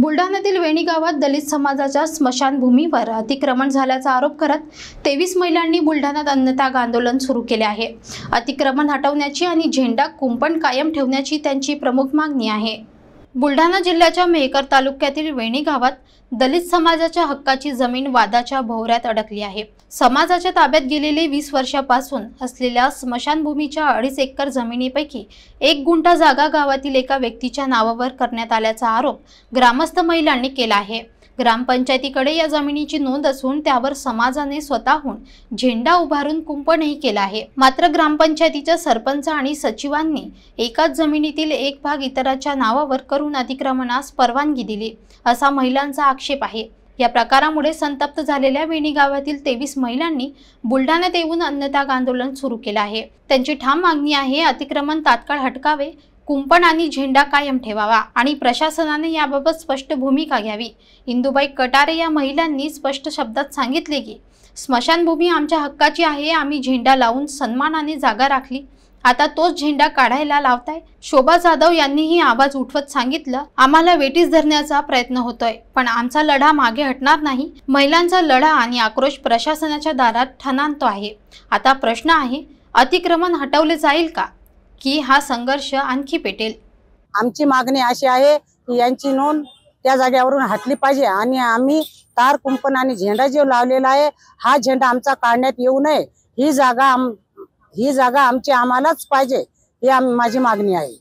बुलढाण्यातील वेणी गावात दलित समाजाच्या स्मशानभूमीवर अतिक्रमण झाल्याचा आरोप करत 23 महिलांनी बुलढाण्यात अन्नत्याग आंदोलन सुरू केले आहे। अतिक्रमण हटवण्याची आणि झेंडा कुंपण कायम ठेवण्याची त्यांची प्रमुख मागणी आहे। बुलढाणा जिल्ह्याच्या मेहकर तालुक्यातील वेणी गावात दलित समाजाच्या हक्काची जमीन वादाच्या भोवऱ्यात अडकली आहे। समाजाच्या ताब्यात गेलेले 20 वर्षांपासून असलेल्या स्मशानभूमीच्या 2.5 एकर जमिनीपैकी 1 गुंठा जागा गावातील एका व्यक्तीच्या नावावर करण्यात आल्याचा आरोप ग्रामस्थ महिलांनी केला आहे। ग्रामपंचायतीकडे या जमिनीची नोंद असून त्यावर समाजाने स्वतःहून झेंडा उभारून कुंपणही केला आहे। मात्र ग्रामपंचायतीच्या सरपंच आणि सचिवांनी एकाच जमिनीतील एक भाग इतरांच्या नावावर करून अतिक्रमणास परवानगी दिली असा महिलांचा आक्षेप आहे। या प्रकारामुळे संतप्त झालेल्या वेणी गावातील 23 महिलांनी बुलढाण्यात येऊन अन्नत्याग आंदोलन सुरू केले आहे। त्यांची ठाम मागणी आहे, अतिक्रमण तात्काळ हटकावे, कुंपण आणि झेंडा कायम ठेवावा आणि प्रशासनाने याबाबत स्पष्ट भूमिका घ्यावी। इंदुबाई कटारे या महिलांनी स्पष्ट शब्दात सांगितले की स्मशानभूमी आमच्या हक्काची आहे, आम्ही झेंडा लावून सन्मानाने जागा राखली, आता तोच झेंडा काढायला लावताय। शोभा जाधव यांनीही आवाज उठवत सांगितलं, आम्हाला वेटीस धरण्याचा प्रयत्न होतोय, पण आमचा लढा मागे हटणार नाही। महिलांचा लढा आणि आक्रोश प्रशासनाच्या दारात ठणाणतो आहे। आता प्रश्न आहे, अतिक्रमण हटवले जाईल का की हा संघर्ष आणखी पेटेल? आमची मागणी अशी आहे की यांची नोंद त्या जागेवरून हटली पाहिजे आणि आम्ही तार कुंपण आणि झेंडा जो लावलेला आहे हा झेंडा आमचा काढण्यात येऊ नये। ही जागा आमची आम्हालाच पाहिजे, ही माझी मागणी आहे।